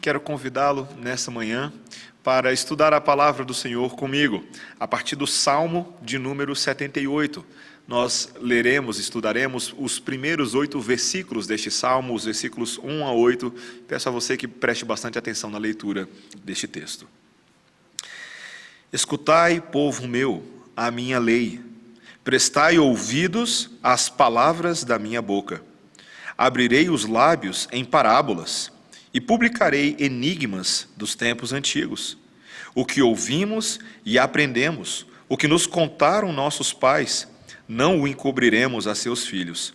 quero convidá-lo nessa manhã para estudar a palavra do Senhor comigo, a partir do Salmo de número 78. Nós estudaremos os primeiros 8 versículos deste Salmo, os versículos 1 a 8. Peço a você que preste bastante atenção na leitura deste texto. Escutai, povo meu, a minha lei, prestai ouvidos às palavras da minha boca. Abrirei os lábios em parábolas e publicarei enigmas dos tempos antigos. O que ouvimos e aprendemos, o que nos contaram nossos pais, não o encobriremos a seus filhos.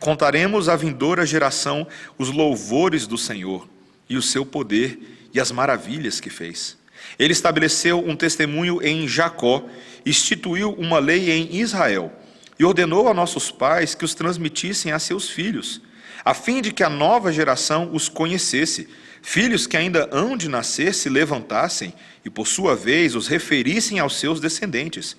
Contaremos à vindoura geração os louvores do Senhor e o seu poder e as maravilhas que fez. Ele estabeleceu um testemunho em Jacó, instituiu uma lei em Israel e ordenou a nossos pais que os transmitissem a seus filhos, a fim de que a nova geração os conhecesse, filhos que ainda hão de nascer se levantassem e, por sua vez, os referissem aos seus descendentes,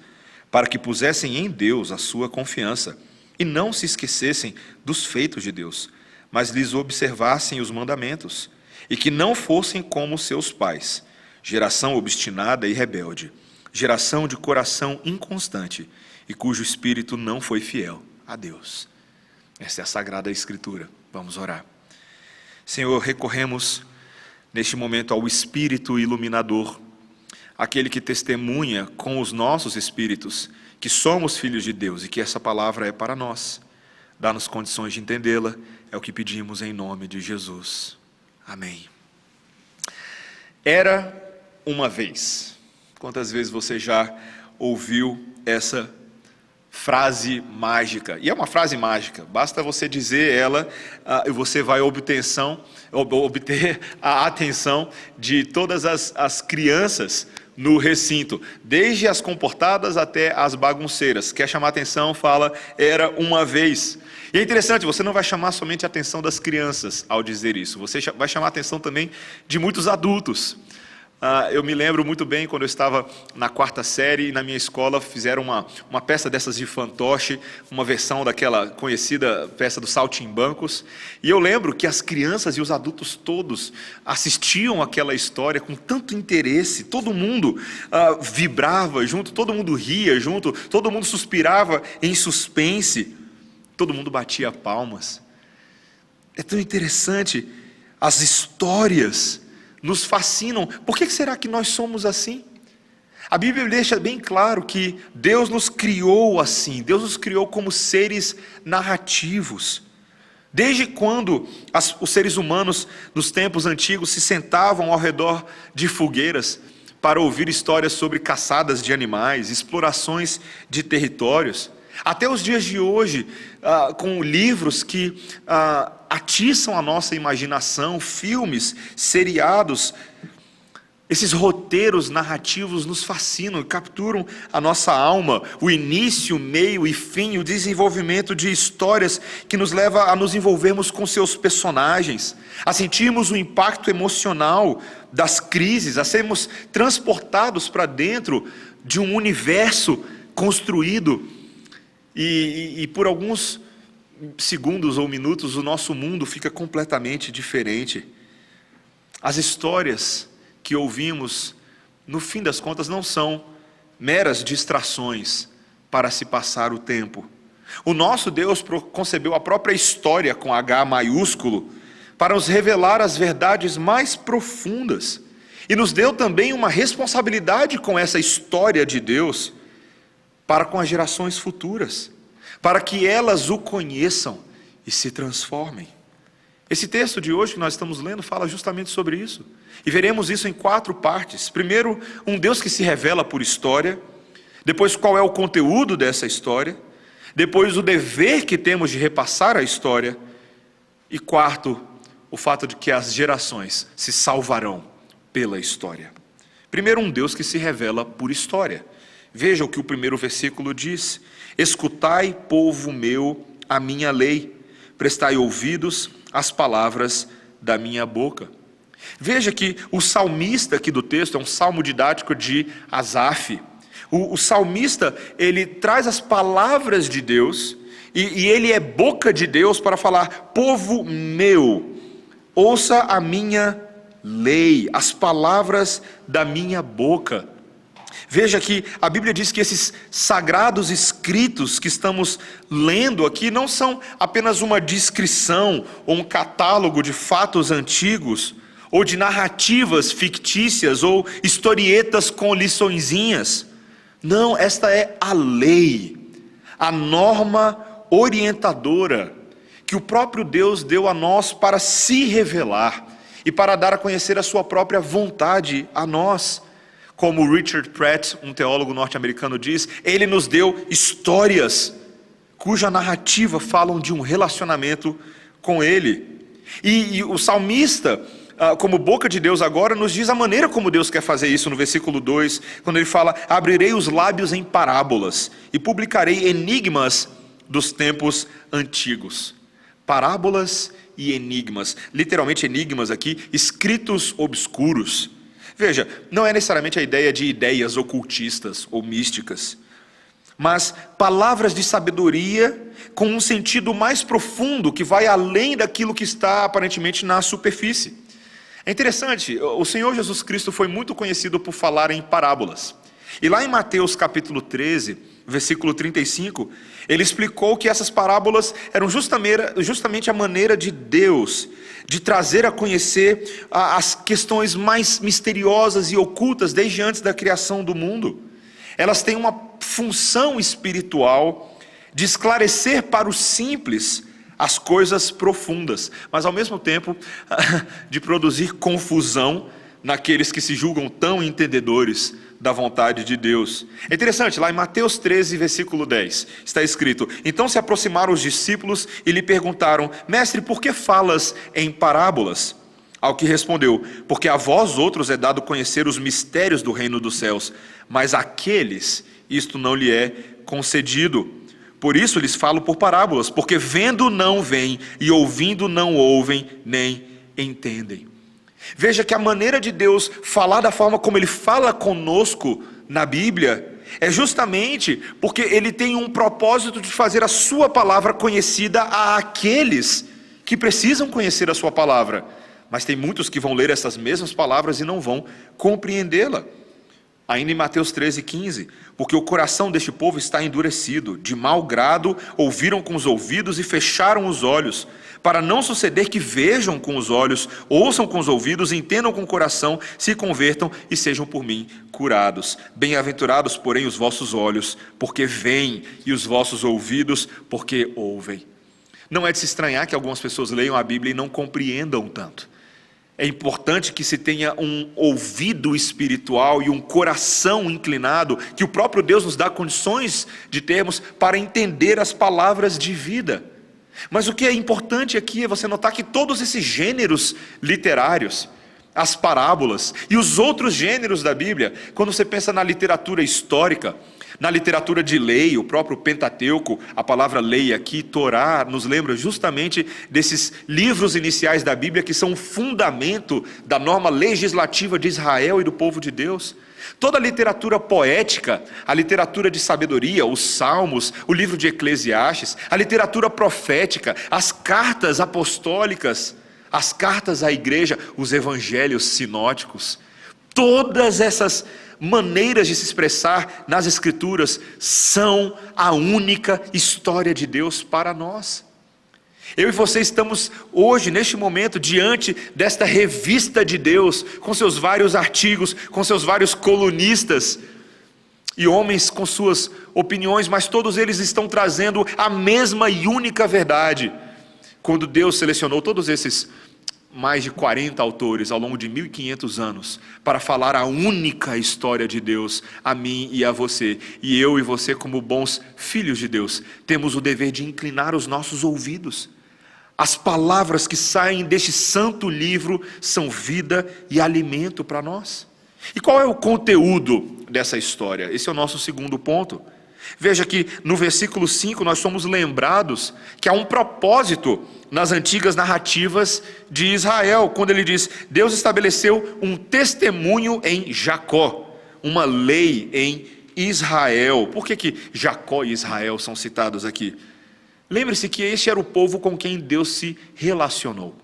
para que pusessem em Deus a sua confiança e não se esquecessem dos feitos de Deus, mas lhes observassem os mandamentos, e que não fossem como seus pais, geração obstinada e rebelde, geração de coração inconstante e cujo espírito não foi fiel a Deus. Esta é a Sagrada Escritura. Vamos orar. Senhor, recorremos neste momento ao Espírito iluminador, aquele que testemunha com os nossos espíritos que somos filhos de Deus e que essa palavra é para nós. Dá-nos condições de entendê-la, é o que pedimos em nome de Jesus. Amém. Era uma vez. Quantas vezes você já ouviu essa frase mágica? E é uma frase mágica, basta você dizer ela e você vai obter a atenção de todas as crianças no recinto, desde as comportadas até as bagunceiras. Quer chamar atenção, fala, era uma vez. E é interessante, você não vai chamar somente a atenção das crianças ao dizer isso, você vai chamar a atenção também de muitos adultos. Eu me lembro muito bem quando eu estava na 4ª série e na minha escola fizeram uma peça dessas de fantoche, uma versão daquela conhecida peça dos Saltimbancos. E eu lembro que as crianças e os adultos todos assistiam aquela história com tanto interesse, todo mundo vibrava junto, todo mundo ria junto, todo mundo suspirava em suspense, todo mundo batia palmas. É tão interessante, as histórias nos fascinam. Por que será que nós somos assim? A Bíblia deixa bem claro que Deus nos criou assim, Deus nos criou como seres narrativos. Desde quando os seres humanos, nos tempos antigos, se sentavam ao redor de fogueiras para ouvir histórias sobre caçadas de animais, explorações de territórios, até os dias de hoje, com livros que atiçam a nossa imaginação, filmes, seriados, esses roteiros narrativos nos fascinam e capturam a nossa alma, o início, meio e fim, o desenvolvimento de histórias que nos leva a nos envolvermos com seus personagens, a sentirmos o impacto emocional das crises, a sermos transportados para dentro de um universo construído. E por alguns segundos ou minutos o nosso mundo fica completamente diferente. As histórias que ouvimos, no fim das contas, não são meras distrações para se passar o tempo. O nosso Deus concebeu a própria história com H maiúsculo para nos revelar as verdades mais profundas e nos deu também uma responsabilidade com essa história de Deus para com as gerações futuras, para que elas o conheçam e se transformem. Esse texto de hoje que nós estamos lendo fala justamente sobre isso. E veremos isso em 4 partes. Primeiro, um Deus que se revela por história. Depois, qual é o conteúdo dessa história. Depois, o dever que temos de repassar a história. E quarto, o fato de que as gerações se salvarão pela história. Primeiro, um Deus que se revela por história. Veja o que o primeiro versículo diz: escutai, povo meu, a minha lei, prestai ouvidos às palavras da minha boca. Veja que o salmista aqui do texto é um salmo didático de Asaf. O salmista, ele traz as palavras de Deus e ele é boca de Deus para falar: povo meu, ouça a minha lei, as palavras da minha boca. Veja que a Bíblia diz que esses sagrados escritos que estamos lendo aqui não são apenas uma descrição ou um catálogo de fatos antigos, ou de narrativas fictícias, ou historietas com liçõezinhas. Não, esta é a lei, a norma orientadora que o próprio Deus deu a nós para se revelar e para dar a conhecer a sua própria vontade a nós. Como Richard Pratt, um teólogo norte-americano, diz, ele nos deu histórias cuja narrativa falam de um relacionamento com ele. E o salmista, como boca de Deus agora, nos diz a maneira como Deus quer fazer isso no versículo 2, quando ele fala, abrirei os lábios em parábolas e publicarei enigmas dos tempos antigos. Parábolas e enigmas, literalmente enigmas aqui, escritos obscuros. Veja, não é necessariamente a ideia de ideias ocultistas ou místicas, mas palavras de sabedoria com um sentido mais profundo que vai além daquilo que está aparentemente na superfície. É interessante, o Senhor Jesus Cristo foi muito conhecido por falar em parábolas. E lá em Mateus capítulo 13, versículo 35, ele explicou que essas parábolas eram justamente a maneira de Deus de trazer a conhecer as questões mais misteriosas e ocultas desde antes da criação do mundo. Elas têm uma função espiritual de esclarecer para os simples as coisas profundas, mas ao mesmo tempo de produzir confusão naqueles que se julgam tão entendedores da vontade de Deus. É interessante, lá em Mateus 13, versículo 10, está escrito, então se aproximaram os discípulos e lhe perguntaram, mestre, por que falas em parábolas? Ao que respondeu, porque a vós outros é dado conhecer os mistérios do reino dos céus, mas àqueles isto não lhe é concedido. Por isso lhes falo por parábolas, porque vendo não veem e ouvindo não ouvem nem entendem. Veja que a maneira de Deus falar da forma como Ele fala conosco na Bíblia é justamente porque Ele tem um propósito de fazer a sua palavra conhecida àqueles que precisam conhecer a sua palavra. Mas tem muitos que vão ler essas mesmas palavras e não vão compreendê-la. Ainda em Mateus 13, 15, porque o coração deste povo está endurecido, de mau grado ouviram com os ouvidos e fecharam os olhos, para não suceder que vejam com os olhos, ouçam com os ouvidos, entendam com o coração, se convertam e sejam por mim curados. Bem-aventurados, porém, os vossos olhos, porque veem, e os vossos ouvidos, porque ouvem. Não é de se estranhar que algumas pessoas leiam a Bíblia e não compreendam tanto. É importante que se tenha um ouvido espiritual e um coração inclinado, que o próprio Deus nos dá condições de termos para entender as palavras de vida. Mas o que é importante aqui é você notar que todos esses gêneros literários, as parábolas e os outros gêneros da Bíblia, quando você pensa na literatura histórica, na literatura de lei, o próprio Pentateuco, a palavra lei aqui, Torá, nos lembra justamente desses livros iniciais da Bíblia que são o fundamento da norma legislativa de Israel e do povo de Deus. Toda a literatura poética, a literatura de sabedoria, os salmos, o livro de Eclesiastes, a literatura profética, as cartas apostólicas, as cartas à igreja, os evangelhos sinóticos, todas essas maneiras de se expressar nas Escrituras são a única história de Deus para nós. Eu e você estamos hoje, neste momento, diante desta revista de Deus, com seus vários artigos, com seus vários colunistas, e homens com suas opiniões, mas todos eles estão trazendo a mesma e única verdade. Quando Deus selecionou todos esses mais de 40 autores ao longo de 1500 anos para falar a única história de Deus a mim e a você. E eu e você, como bons filhos de Deus, temos o dever de inclinar os nossos ouvidos. As palavras que saem deste santo livro são vida e alimento para nós. E qual é o conteúdo dessa história? Esse é o nosso segundo ponto. Veja que no versículo 5 nós somos lembrados que há um propósito nas antigas narrativas de Israel, quando ele diz, Deus estabeleceu um testemunho em Jacó, uma lei em Israel. Por que Jacó e Israel são citados aqui? Lembre-se que este era o povo com quem Deus se relacionou.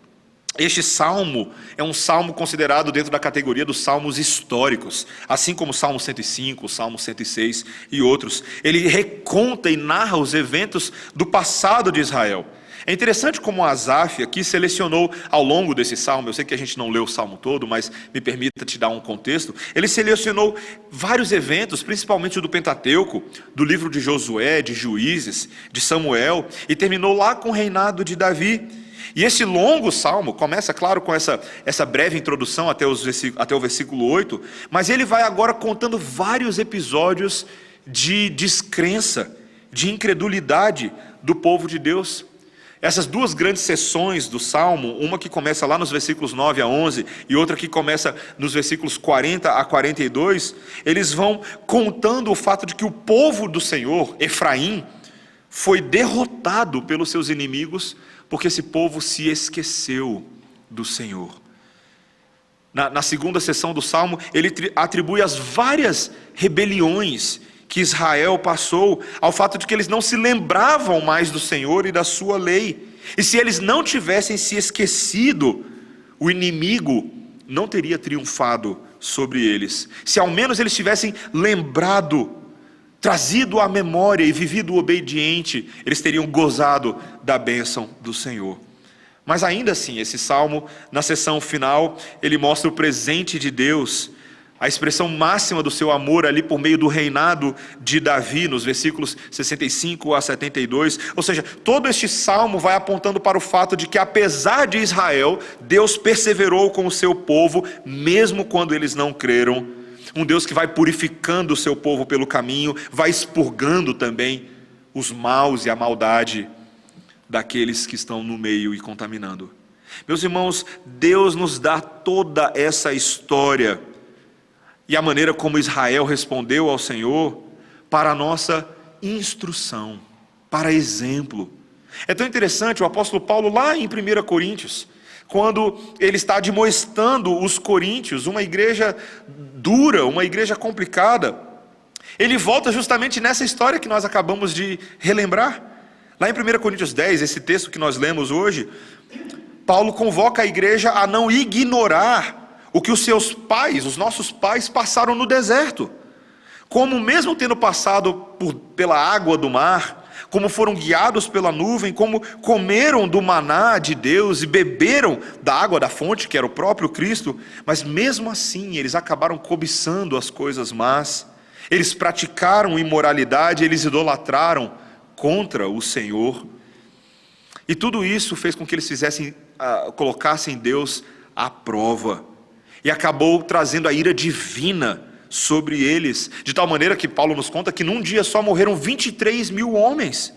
Este salmo é um salmo considerado dentro da categoria dos salmos históricos, assim como o Salmo 105, o Salmo 106 e outros. Ele reconta e narra os eventos do passado de Israel. É interessante como Asaf aqui selecionou ao longo desse salmo, eu sei que a gente não leu o salmo todo, mas me permita te dar um contexto. Ele selecionou vários eventos, principalmente do Pentateuco, do livro de Josué, de Juízes, de Samuel, e terminou lá com o reinado de Davi. E esse longo salmo começa, claro, com essa breve introdução até o versículo 8, mas ele vai agora contando vários episódios de descrença, de incredulidade do povo de Deus. Essas duas grandes seções do salmo, uma que começa lá nos versículos 9 a 11 e outra que começa nos versículos 40 a 42, eles vão contando o fato de que o povo do Senhor, Efraim, foi derrotado pelos seus inimigos, porque esse povo se esqueceu do Senhor. Na segunda seção do Salmo, ele atribui as várias rebeliões que Israel passou ao fato de que eles não se lembravam mais do Senhor e da sua lei. E se eles não tivessem se esquecido, o inimigo não teria triunfado sobre eles. Se ao menos eles tivessem lembrado, trazido à memória e vivido obediente, eles teriam gozado da bênção do Senhor. Mas ainda assim, esse salmo, na seção final, ele mostra o presente de Deus, a expressão máxima do seu amor ali por meio do reinado de Davi, nos versículos 65 a 72. Ou seja, todo este salmo vai apontando para o fato de que, apesar de Israel, Deus perseverou com o seu povo, mesmo quando eles não creram. Um Deus que vai purificando o seu povo pelo caminho, vai expurgando também os maus e a maldade daqueles que estão no meio e contaminando. Meus irmãos, Deus nos dá toda essa história e a maneira como Israel respondeu ao Senhor para a nossa instrução, para exemplo. É tão interessante o apóstolo Paulo lá em 1 Coríntios, quando ele está admoestando os coríntios, uma igreja dura, uma igreja complicada, ele volta justamente nessa história que nós acabamos de relembrar. Lá em 1 Coríntios 10, esse texto que nós lemos hoje, Paulo convoca a igreja a não ignorar o que os seus pais, os nossos pais, passaram no deserto. Como mesmo tendo passado pela água do mar, como foram guiados pela nuvem, como comeram do maná de Deus e beberam da água da fonte, que era o próprio Cristo, mas mesmo assim eles acabaram cobiçando as coisas más, eles praticaram imoralidade, eles idolatraram contra o Senhor, e tudo isso fez com que eles colocassem Deus à prova, e acabou trazendo a ira divina sobre eles, de tal maneira que Paulo nos conta que num dia só morreram 23 mil homens,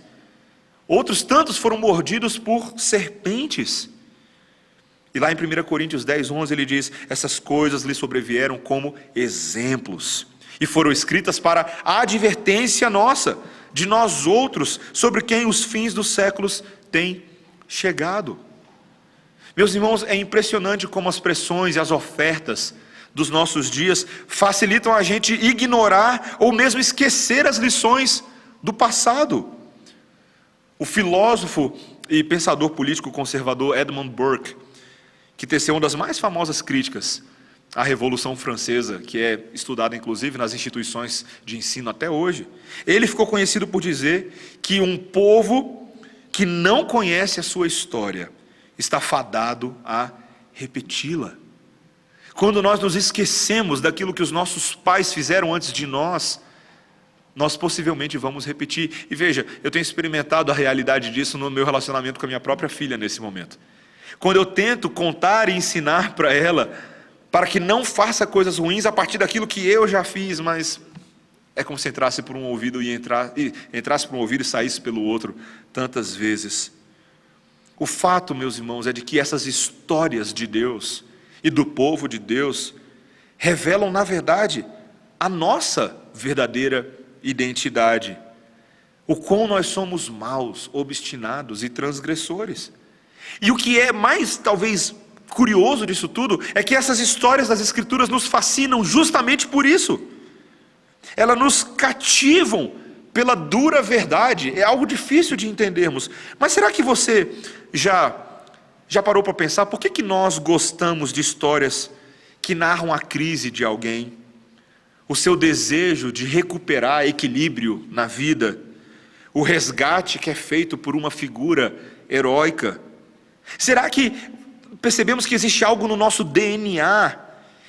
outros tantos foram mordidos por serpentes. E lá em 1 Coríntios 10, 11 ele diz: essas coisas lhe sobrevieram como exemplos, e foram escritas para a advertência nossa, de nós outros, sobre quem os fins dos séculos têm chegado. Meus irmãos, é impressionante como as pressões e as ofertas dos nossos dias facilitam a gente ignorar ou mesmo esquecer as lições do passado. O filósofo e pensador político conservador Edmund Burke, que teceu uma das mais famosas críticas à Revolução Francesa, que é estudada inclusive nas instituições de ensino até hoje, ele ficou conhecido por dizer que um povo que não conhece a sua história está fadado a repeti-la. Quando nós nos esquecemos daquilo que os nossos pais fizeram antes de nós, nós possivelmente vamos repetir. E veja, eu tenho experimentado a realidade disso no meu relacionamento com a minha própria filha nesse momento. Quando eu tento contar e ensinar para ela, para que não faça coisas ruins a partir daquilo que eu já fiz, mas é como se entrasse por um ouvido e entrasse por um ouvido e saísse pelo outro tantas vezes. O fato, meus irmãos, é de que essas histórias de Deus e do povo de Deus revelam, na verdade, a nossa verdadeira identidade. O quão nós somos maus, obstinados e transgressores. E o que é mais, talvez, curioso disso tudo, é que essas histórias das Escrituras nos fascinam justamente por isso. Elas nos cativam pela dura verdade. É algo difícil de entendermos. Mas será que você já Já parou para pensar por que nós gostamos de histórias que narram a crise de alguém, o seu desejo de recuperar equilíbrio na vida, o resgate que é feito por uma figura heróica? Será que percebemos que existe algo no nosso DNA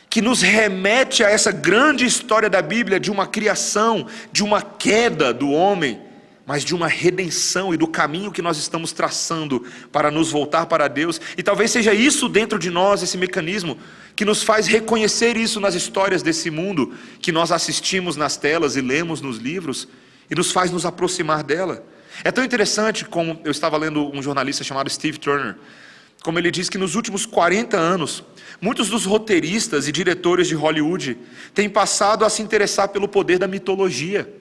que nos remete a essa grande história da Bíblia de uma criação, de uma queda do homem, mas de uma redenção e do caminho que nós estamos traçando para nos voltar para Deus? E talvez seja isso dentro de nós, esse mecanismo que nos faz reconhecer isso nas histórias desse mundo que nós assistimos nas telas e lemos nos livros, e nos faz nos aproximar dela. É tão interessante como eu estava lendo um jornalista chamado Steve Turner, como ele diz que nos últimos 40 anos, muitos dos roteiristas e diretores de Hollywood têm passado a se interessar pelo poder da mitologia.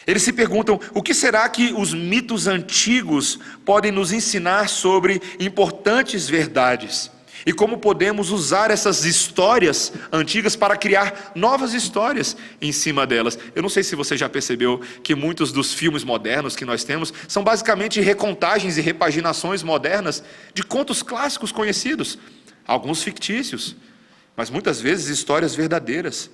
Eles se perguntam, o que será que os mitos antigos podem nos ensinar sobre importantes verdades? E como podemos usar essas histórias antigas para criar novas histórias em cima delas? Eu não sei se você já percebeu que muitos dos filmes modernos que nós temos são basicamente recontagens e repaginações modernas de contos clássicos conhecidos, alguns fictícios, mas muitas vezes histórias verdadeiras.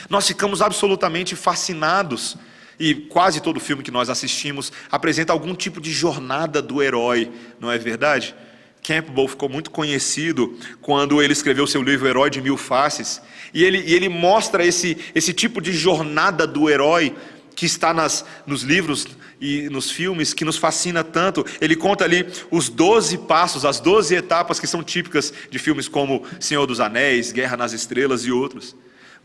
Nós ficamos absolutamente fascinados, e quase todo filme que nós assistimos apresenta algum tipo de jornada do herói, não é verdade? Campbell ficou muito conhecido quando ele escreveu seu livro Herói de Mil Faces, e ele mostra esse tipo de jornada do herói que está nos livros e nos filmes, que nos fascina tanto. Ele conta ali os 12 passos, as 12 etapas que são típicas de filmes como Senhor dos Anéis, Guerra nas Estrelas e outros.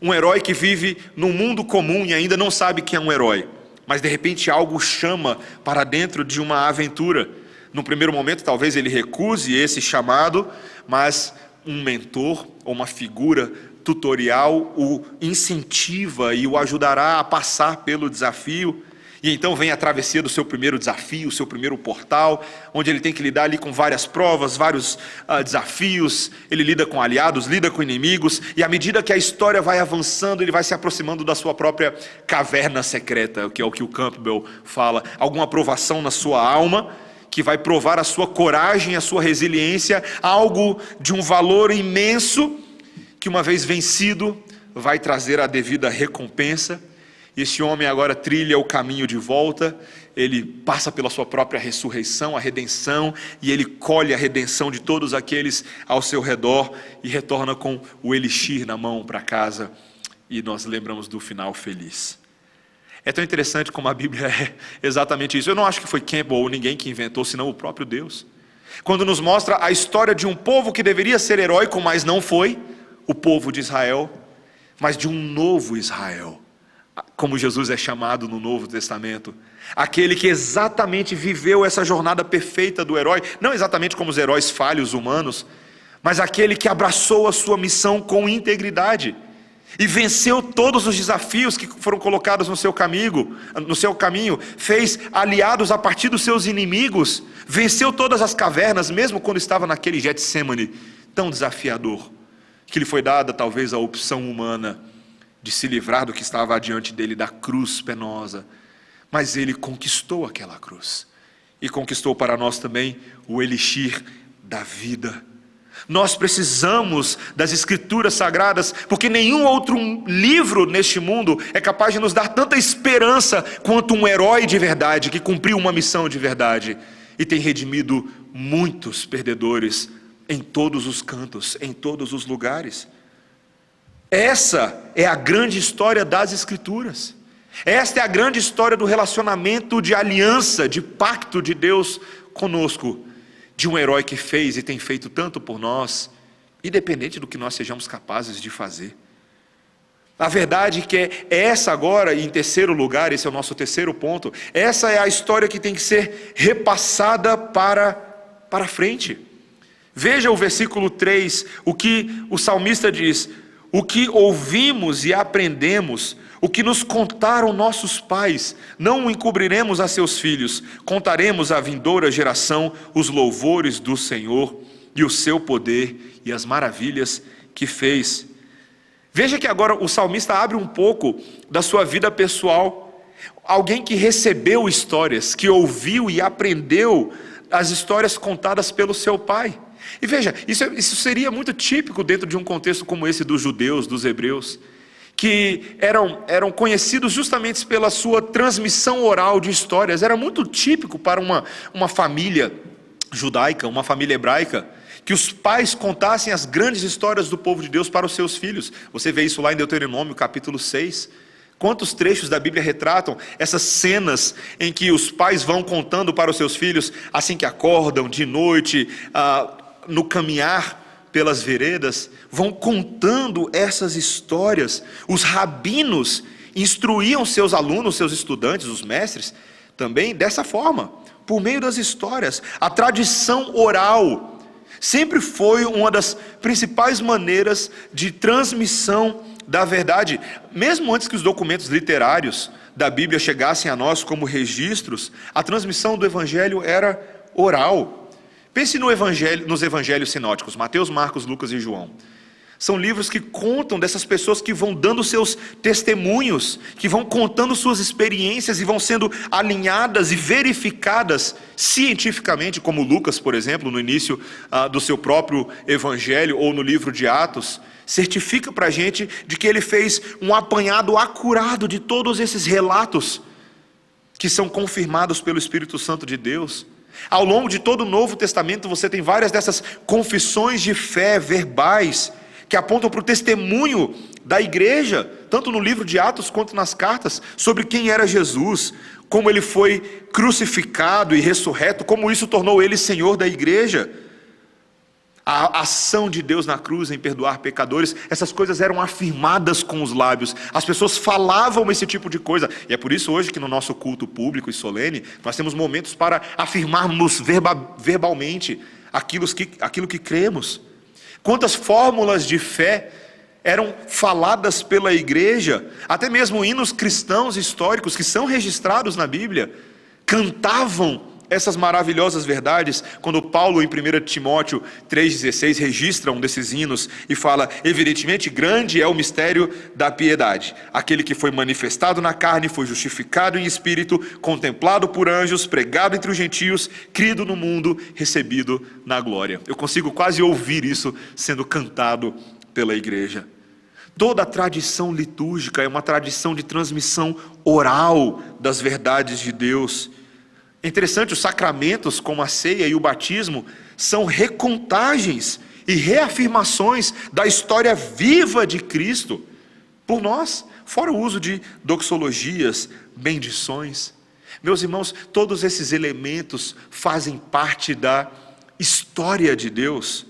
Um herói que vive num mundo comum e ainda não sabe que é um herói, mas de repente algo o chama para dentro de uma aventura. No primeiro momento, talvez ele recuse esse chamado, mas um mentor ou uma figura tutorial o incentiva e o ajudará a passar pelo desafio. E então vem a travessia do seu primeiro desafio, o seu primeiro portal, onde ele tem que lidar ali com várias provas, vários desafios. Ele lida com aliados, lida com inimigos, e à medida que a história vai avançando, ele vai se aproximando da sua própria caverna secreta, que é o que o Campbell fala, alguma provação na sua alma, que vai provar a sua coragem, a sua resiliência, algo de um valor imenso, que uma vez vencido, vai trazer a devida recompensa. E esse homem agora trilha o caminho de volta, ele passa pela sua própria ressurreição, a redenção, e ele colhe a redenção de todos aqueles ao seu redor, e retorna com o elixir na mão para casa, e nós lembramos do final feliz. É tão interessante como a Bíblia é exatamente isso. Eu não acho que foi Campbell ou ninguém que inventou, senão o próprio Deus. Quando nos mostra a história de um povo que deveria ser heróico, mas não foi, o povo de Israel, mas de um novo Israel, como Jesus é chamado no Novo Testamento. Aquele que exatamente viveu essa jornada perfeita do herói, não exatamente como os heróis falhos humanos, mas aquele que abraçou a sua missão com integridade, e venceu todos os desafios que foram colocados no seu caminho, fez aliados a partir dos seus inimigos, venceu todas as cavernas, mesmo quando estava naquele Getsêmani tão desafiador, que lhe foi dada talvez a opção humana de se livrar do que estava adiante dele, da cruz penosa, mas ele conquistou aquela cruz, e conquistou para nós também o elixir da vida. Nós precisamos das Escrituras Sagradas, porque nenhum outro livro neste mundo é capaz de nos dar tanta esperança quanto um herói de verdade, que cumpriu uma missão de verdade, e tem redimido muitos perdedores em todos os cantos, em todos os lugares. Essa é a grande história das Escrituras. Esta é a grande história do relacionamento de aliança, de pacto de Deus conosco, de um herói que fez e tem feito tanto por nós, independente do que nós sejamos capazes de fazer. A verdade que é essa agora, e em terceiro lugar, esse é o nosso terceiro ponto, essa é a história que tem que ser repassada para frente. Veja o versículo 3, o que o salmista diz: o que ouvimos e aprendemos, o que nos contaram nossos pais, não o encobriremos a seus filhos, contaremos à vindoura geração os louvores do Senhor e o seu poder e as maravilhas que fez. Veja que agora o salmista abre um pouco da sua vida pessoal. Alguém que recebeu histórias, que ouviu e aprendeu as histórias contadas pelo seu pai. E veja, isso seria muito típico dentro de um contexto como esse dos judeus, dos hebreus, que eram conhecidos justamente pela sua transmissão oral de histórias. Era muito típico para uma família judaica, uma família hebraica, que os pais contassem as grandes histórias do povo de Deus para os seus filhos. Você vê isso lá em Deuteronômio, capítulo 6. Quantos trechos da Bíblia retratam essas cenas em que os pais vão contando para os seus filhos, assim que acordam, de noite, no caminhar pelas veredas, vão contando essas histórias. Os rabinos instruíam seus alunos, seus estudantes, os mestres, também dessa forma, por meio das histórias. A tradição oral sempre foi uma das principais maneiras de transmissão da verdade. Mesmo antes que os documentos literários da Bíblia chegassem a nós como registros, a transmissão do Evangelho era oral. Pense nos evangelhos sinóticos, Mateus, Marcos, Lucas e João. São livros que contam dessas pessoas que vão dando seus testemunhos, que vão contando suas experiências e vão sendo alinhadas e verificadas cientificamente, como Lucas, por exemplo, no início do seu próprio evangelho, ou no livro de Atos, certifica para a gente de que ele fez um apanhado acurado de todos esses relatos, que são confirmados pelo Espírito Santo de Deus. Ao longo de todo o Novo Testamento você tem várias dessas confissões de fé verbais, que apontam para o testemunho da igreja, tanto no livro de Atos quanto nas cartas, sobre quem era Jesus, como ele foi crucificado e ressurreto, como isso tornou ele Senhor da igreja. A ação de Deus na cruz em perdoar pecadores, essas coisas eram afirmadas com os lábios, as pessoas falavam esse tipo de coisa, e é por isso hoje que no nosso culto público e solene, nós temos momentos para afirmarmos verbalmente aquilo que cremos. Quantas fórmulas de fé eram faladas pela igreja, até mesmo hinos cristãos históricos que são registrados na Bíblia, cantavam essas maravilhosas verdades. Quando Paulo, em 1 Timóteo 3,16, registra um desses hinos e fala: evidentemente grande é o mistério da piedade, aquele que foi manifestado na carne, foi justificado em espírito, contemplado por anjos, pregado entre os gentios, crido no mundo, recebido na glória. Eu consigo quase ouvir isso sendo cantado pela igreja. Toda a tradição litúrgica é uma tradição de transmissão oral das verdades de Deus. É interessante, os sacramentos como a ceia e o batismo são recontagens e reafirmações da história viva de Cristo por nós, fora o uso de doxologias, bendições. Meus irmãos, todos esses elementos fazem parte da história de Deus.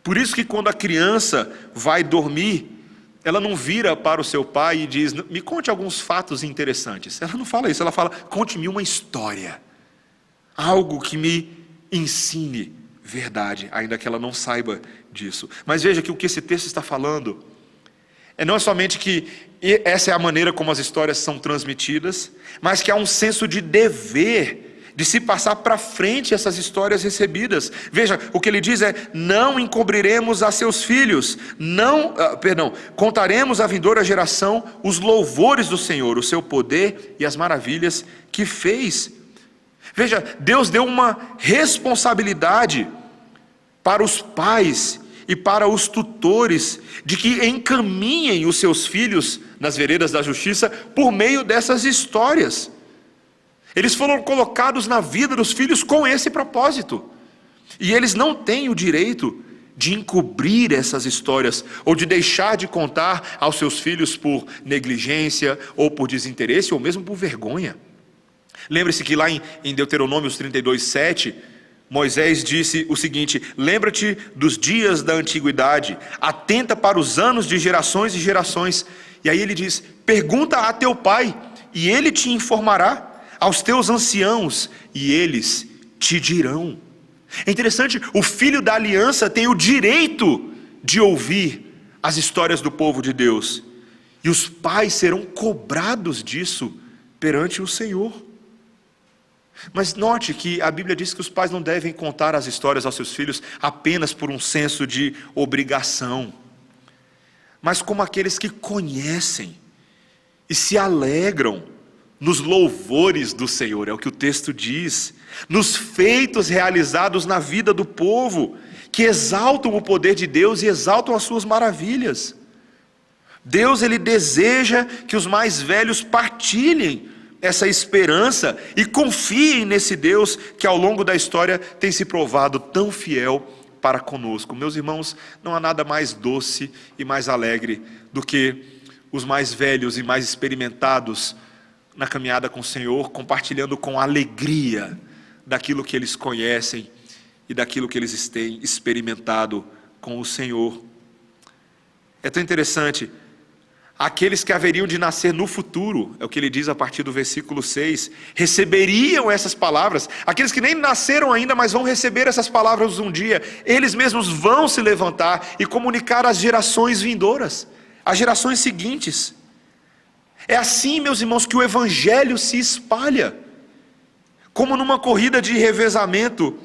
Por isso que quando a criança vai dormir, ela não vira para o seu pai e diz: me conte alguns fatos interessantes. Ela não fala isso, ela fala: conte-me uma história. Algo que me ensine verdade, ainda que ela não saiba disso. Mas veja que o que esse texto está falando não é somente que essa é a maneira como as histórias são transmitidas, mas que há um senso de dever de se passar para frente essas histórias recebidas. Veja, o que ele diz é: não encobriremos a seus filhos, contaremos à vindoura geração os louvores do Senhor, o seu poder e as maravilhas que fez. Veja, Deus deu uma responsabilidade para os pais e para os tutores, de que encaminhem os seus filhos nas veredas da justiça por meio dessas histórias. Eles foram colocados na vida dos filhos com esse propósito. E eles não têm o direito de encobrir essas histórias, ou de deixar de contar aos seus filhos por negligência, ou por desinteresse, ou mesmo por vergonha. Lembre-se que lá em Deuteronômio 32:7, Moisés disse o seguinte: lembra-te dos dias da antiguidade, atenta para os anos de gerações e gerações. E aí ele diz: pergunta a teu pai, e ele te informará, aos teus anciãos, e eles te dirão. É interessante, o filho da aliança tem o direito de ouvir as histórias do povo de Deus, e os pais serão cobrados disso perante o Senhor. Mas note que a Bíblia diz que os pais não devem contar as histórias aos seus filhos apenas por um senso de obrigação, mas como aqueles que conhecem e se alegram nos louvores do Senhor, é o que o texto diz, nos feitos realizados na vida do povo, que exaltam o poder de Deus e exaltam as suas maravilhas. Deus, Ele deseja que os mais velhos partilhem essa esperança e confiem nesse Deus que ao longo da história tem se provado tão fiel para conosco. Meus irmãos, não há nada mais doce e mais alegre do que os mais velhos e mais experimentados na caminhada com o Senhor, compartilhando com alegria daquilo que eles conhecem e daquilo que eles têm experimentado com o Senhor. É tão interessante. Aqueles que haveriam de nascer no futuro, é o que ele diz a partir do versículo 6, receberiam essas palavras. Aqueles que nem nasceram ainda, mas vão receber essas palavras um dia, eles mesmos vão se levantar e comunicar às gerações vindouras, às gerações seguintes. É assim, meus irmãos, que o Evangelho se espalha, como numa corrida de revezamento,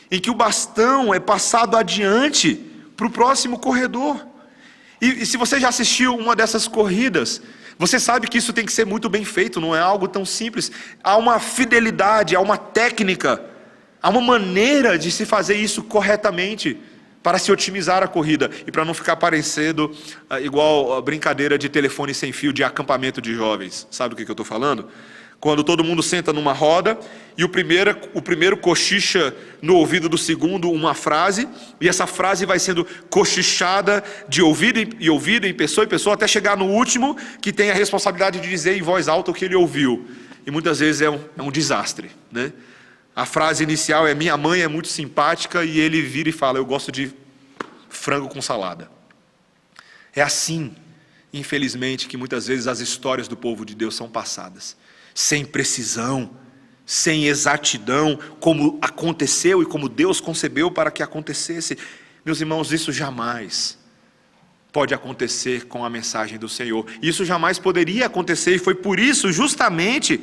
em que o bastão é passado adiante para o próximo corredor. E se você já assistiu uma dessas corridas, você sabe que isso tem que ser muito bem feito, não é algo tão simples. Há uma fidelidade, há uma técnica, há uma maneira de se fazer isso corretamente para se otimizar a corrida e para não ficar parecendo igual a brincadeira de telefone sem fio de acampamento de jovens. Sabe o que eu estou falando? Quando todo mundo senta numa roda e o primeiro cochicha no ouvido do segundo uma frase, e essa frase vai sendo cochichada de ouvido em ouvido, em pessoa até chegar no último, que tem a responsabilidade de dizer em voz alta o que ele ouviu. E muitas vezes é um desastre, né? A frase inicial é: minha mãe é muito simpática, e ele vira e fala: eu gosto de frango com salada. É assim, infelizmente, que muitas vezes as histórias do povo de Deus são passadas. Sem precisão, sem exatidão, como aconteceu e como Deus concebeu para que acontecesse. Meus irmãos, isso jamais pode acontecer com a mensagem do Senhor. Isso jamais poderia acontecer, e foi por isso, justamente,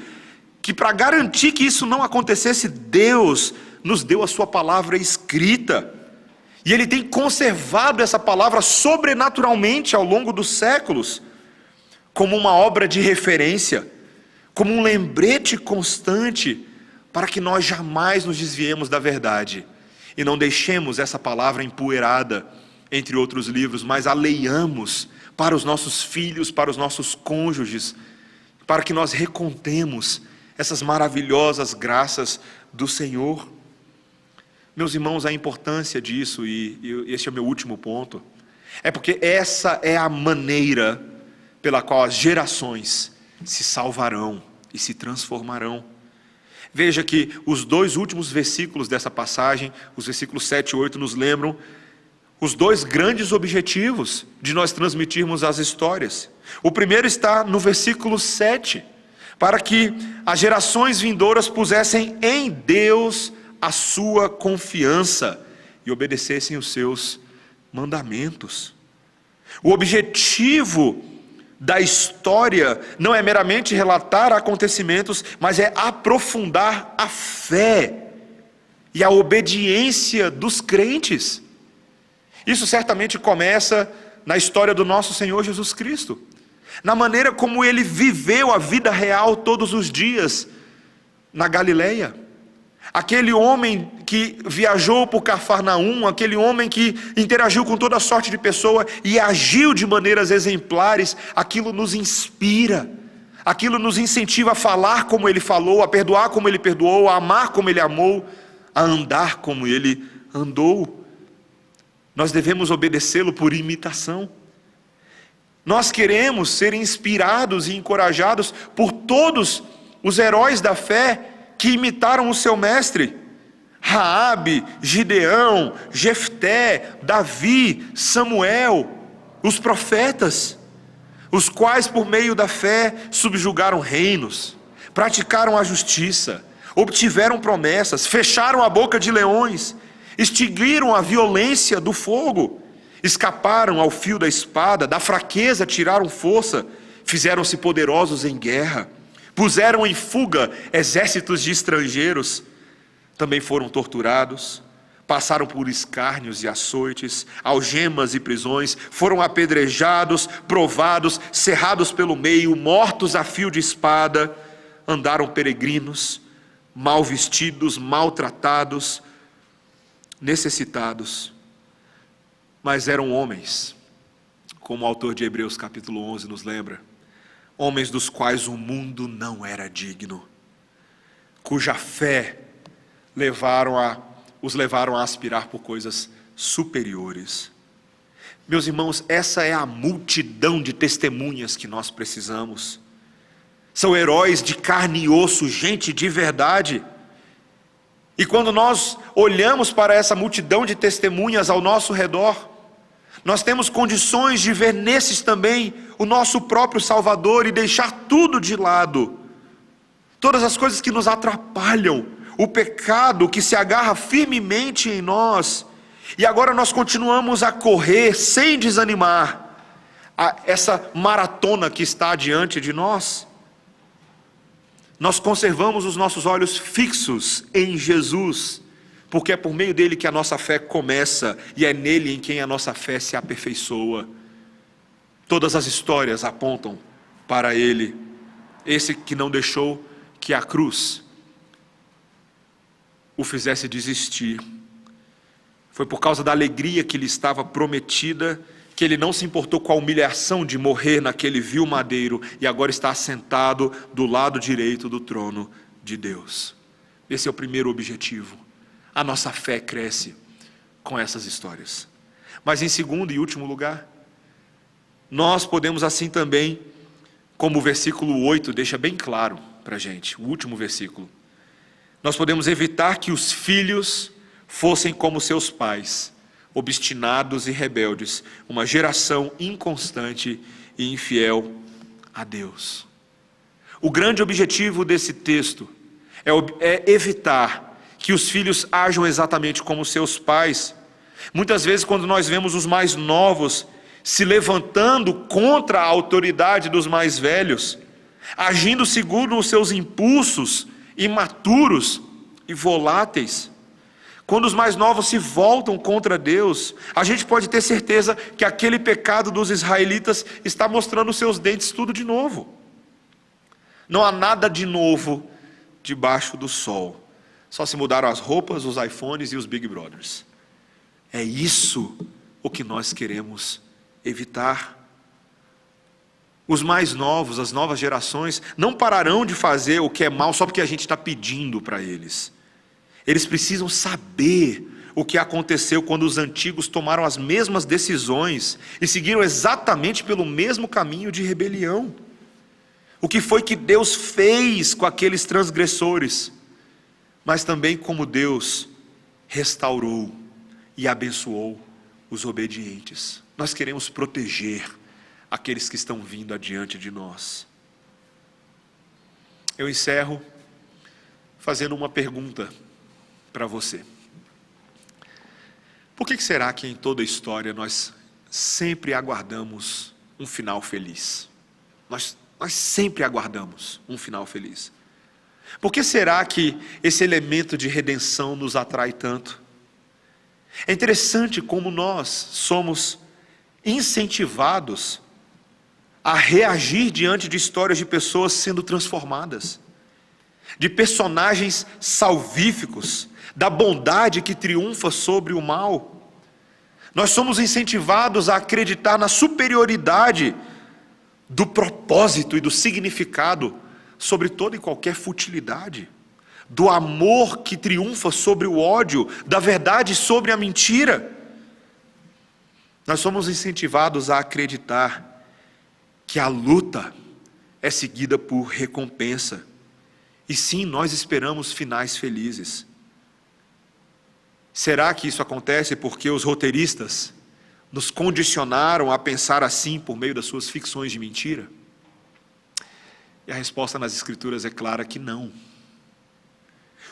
que para garantir que isso não acontecesse, Deus nos deu a sua palavra escrita. E Ele tem conservado essa palavra sobrenaturalmente ao longo dos séculos, como uma obra de referência, como um lembrete constante, para que nós jamais nos desviemos da verdade, e não deixemos essa palavra empoeirada entre outros livros, mas a leiamos para os nossos filhos, para os nossos cônjuges, para que nós recontemos essas maravilhosas graças do Senhor. Meus irmãos, a importância disso, e este é o meu último ponto, é porque essa é a maneira pela qual as gerações se salvarão e se transformarão. Veja que os dois últimos versículos dessa passagem, os versículos 7 e 8, nos lembram os dois grandes objetivos de nós transmitirmos as histórias. O primeiro está no versículo 7, para que as gerações vindouras pusessem em Deus a sua confiança e obedecessem os seus mandamentos. O objetivo da história não é meramente relatar acontecimentos, mas é aprofundar a fé e a obediência dos crentes. Isso certamente começa na história do nosso Senhor Jesus Cristo, na maneira como Ele viveu a vida real todos os dias na Galileia. Aquele homem que viajou por Cafarnaum, aquele homem que interagiu com toda sorte de pessoa e agiu de maneiras exemplares, aquilo nos inspira, aquilo nos incentiva a falar como ele falou, a perdoar como ele perdoou, a amar como ele amou, a andar como ele andou. Nós devemos obedecê-lo por imitação. Nós queremos ser inspirados e encorajados por todos os heróis da fé que imitaram o seu mestre: Raabe, Gideão, Jefté, Davi, Samuel, os profetas, os quais por meio da fé subjugaram reinos, praticaram a justiça, obtiveram promessas, fecharam a boca de leões, extinguiram a violência do fogo, escaparam ao fio da espada, da fraqueza tiraram força, fizeram-se poderosos em guerra, puseram em fuga exércitos de estrangeiros, também foram torturados, passaram por escárnios e açoites, algemas e prisões, foram apedrejados, provados, cerrados pelo meio, mortos a fio de espada, andaram peregrinos, mal vestidos, maltratados, necessitados, mas eram homens, como o autor de Hebreus capítulo 11 nos lembra, homens dos quais o mundo não era digno, cuja fé os levaram a aspirar por coisas superiores. Meus irmãos, essa é a multidão de testemunhas que nós precisamos. São heróis de carne e osso, gente de verdade. E quando nós olhamos para essa multidão de testemunhas ao nosso redor, nós temos condições de ver nesses também o nosso próprio Salvador e deixar tudo de lado. Todas as coisas que nos atrapalham, o pecado que se agarra firmemente em nós. E agora nós continuamos a correr sem desanimar essa maratona que está diante de nós. Nós conservamos os nossos olhos fixos em Jesus, porque é por meio dele que a nossa fé começa e é nele em quem a nossa fé se aperfeiçoa. Todas as histórias apontam para ele, esse que não deixou que a cruz o fizesse desistir. Foi por causa da alegria que lhe estava prometida, que ele não se importou com a humilhação de morrer naquele vil madeiro, e agora está assentado do lado direito do trono de Deus. Esse é o primeiro objetivo. A nossa fé cresce com essas histórias. Mas em segundo e último lugar, nós podemos assim também, como o versículo 8 deixa bem claro para a gente, o último versículo, nós podemos evitar que os filhos fossem como seus pais, obstinados e rebeldes, uma geração inconstante e infiel a Deus. O grande objetivo desse texto é evitar que os filhos ajam exatamente como seus pais. Muitas vezes, quando nós vemos os mais novos se levantando contra a autoridade dos mais velhos, agindo segundo os seus impulsos imaturos e voláteis, quando os mais novos se voltam contra Deus, a gente pode ter certeza que aquele pecado dos israelitas está mostrando os seus dentes tudo de novo. Não há nada de novo debaixo do sol. Só se mudaram as roupas, os iPhones e os Big Brothers. É isso o que nós queremos evitar. Os mais novos, as novas gerações, não pararão de fazer o que é mal só porque a gente está pedindo para eles. Eles precisam saber o que aconteceu quando os antigos tomaram as mesmas decisões e seguiram exatamente pelo mesmo caminho de rebelião. O que foi que Deus fez com aqueles transgressores, mas também como Deus restaurou e abençoou os obedientes. Nós queremos proteger aqueles que estão vindo adiante de nós. Eu encerro fazendo uma pergunta para você. Por que será que em toda a história nós sempre aguardamos um final feliz? Nós sempre aguardamos um final feliz. Por que será que esse elemento de redenção nos atrai tanto? É interessante como nós somos incentivados a reagir diante de histórias de pessoas sendo transformadas, de personagens salvíficos, da bondade que triunfa sobre o mal. Nós somos incentivados a acreditar na superioridade do propósito e do significado sobre toda e qualquer futilidade, do amor que triunfa sobre o ódio, da verdade sobre a mentira. Nós somos incentivados a acreditar que a luta é seguida por recompensa. E sim, nós esperamos finais felizes. Será que isso acontece porque os roteiristas nos condicionaram a pensar assim por meio das suas ficções de mentira? E a resposta nas Escrituras é clara que não.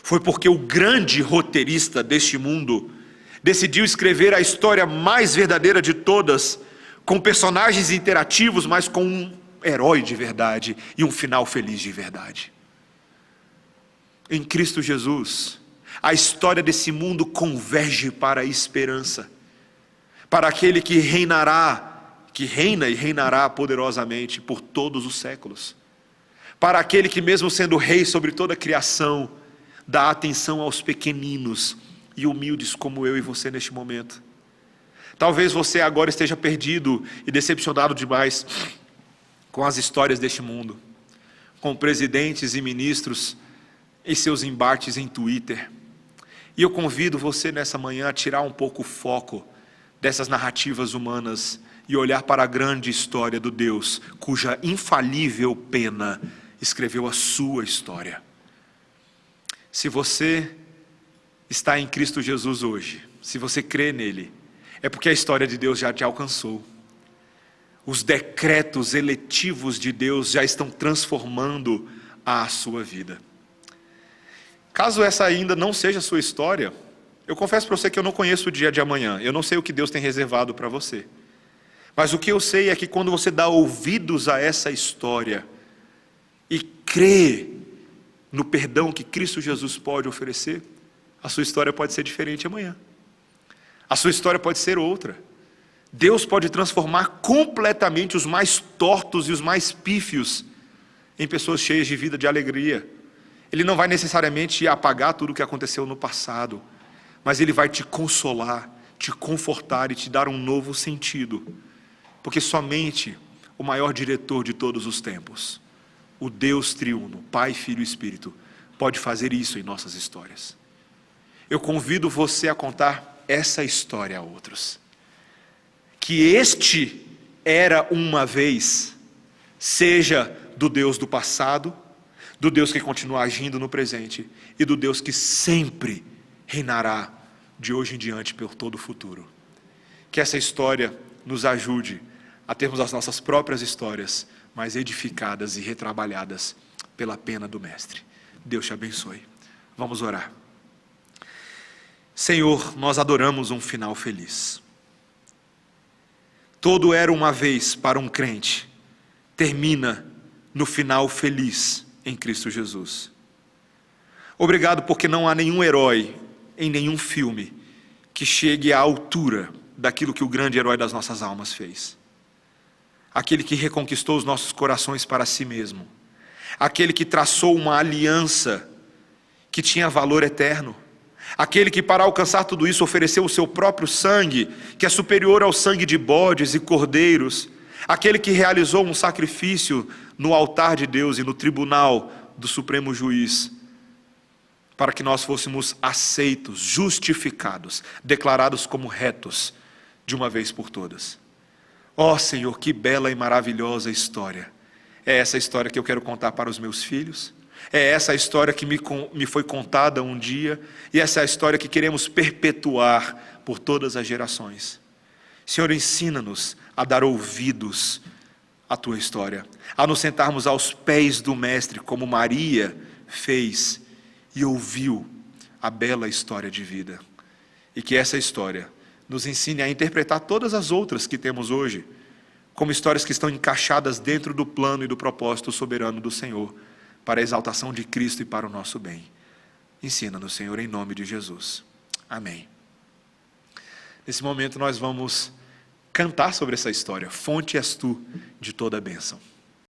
Foi porque o grande roteirista deste mundo decidiu escrever a história mais verdadeira de todas, com personagens interativos, mas com um herói de verdade e um final feliz de verdade. Em Cristo Jesus, a história desse mundo converge para a esperança, para aquele que reinará, que reina e reinará poderosamente por todos os séculos, para aquele que, mesmo sendo rei sobre toda a criação, dá atenção aos pequeninos e humildes como eu e você neste momento. Talvez você agora esteja perdido e decepcionado demais com as histórias deste mundo, com presidentes e ministros em seus embates em Twitter. E eu convido você nessa manhã a tirar um pouco o foco dessas narrativas humanas e olhar para a grande história do Deus, cuja infalível pena escreveu a sua história. Se você está em Cristo Jesus hoje, se você crê nele, é porque a história de Deus já te alcançou. Os decretos eletivos de Deus já estão transformando a sua vida. Caso essa ainda não seja a sua história, eu confesso para você que eu não conheço o dia de amanhã, eu não sei o que Deus tem reservado para você. Mas o que eu sei é que quando você dá ouvidos a essa história e crê no perdão que Cristo Jesus pode oferecer, a sua história pode ser diferente amanhã. A sua história pode ser outra. Deus pode transformar completamente os mais tortos e os mais pífios em pessoas cheias de vida, de alegria. Ele não vai necessariamente apagar tudo o que aconteceu no passado, mas Ele vai te consolar, te confortar e te dar um novo sentido. Porque somente o maior diretor de todos os tempos, o Deus triuno, Pai, Filho e Espírito, pode fazer isso em nossas histórias. Eu convido você a contar essa história a outros. Que este era uma vez, seja do Deus do passado, do Deus que continua agindo no presente e do Deus que sempre reinará de hoje em diante por todo o futuro. Que essa história nos ajude a termos as nossas próprias histórias, mas edificadas e retrabalhadas pela pena do Mestre. Deus te abençoe. Vamos orar. Senhor, nós adoramos um final feliz. Todo era uma vez para um crente, termina no final feliz em Cristo Jesus. Obrigado porque não há nenhum herói em nenhum filme que chegue à altura daquilo que o grande herói das nossas almas fez. Aquele que reconquistou os nossos corações para si mesmo. Aquele que traçou uma aliança que tinha valor eterno. Aquele que, para alcançar tudo isso, ofereceu o seu próprio sangue, que é superior ao sangue de bodes e cordeiros. Aquele que realizou um sacrifício no altar de Deus e no tribunal do Supremo Juiz, para que nós fôssemos aceitos, justificados, declarados como retos, de uma vez por todas. Ó Senhor, que bela e maravilhosa história. É essa história que eu quero contar para os meus filhos. É essa a história que me foi contada um dia, e essa é a história que queremos perpetuar por todas as gerações. Senhor, ensina-nos a dar ouvidos à Tua história, a nos sentarmos aos pés do Mestre, como Maria fez e ouviu a bela história de vida. E que essa história nos ensine a interpretar todas as outras que temos hoje, como histórias que estão encaixadas dentro do plano e do propósito soberano do Senhor, para a exaltação de Cristo e para o nosso bem. Ensina-nos, Senhor, em nome de Jesus. Amém. Nesse momento nós vamos cantar sobre essa história. Fonte és tu de toda a bênção.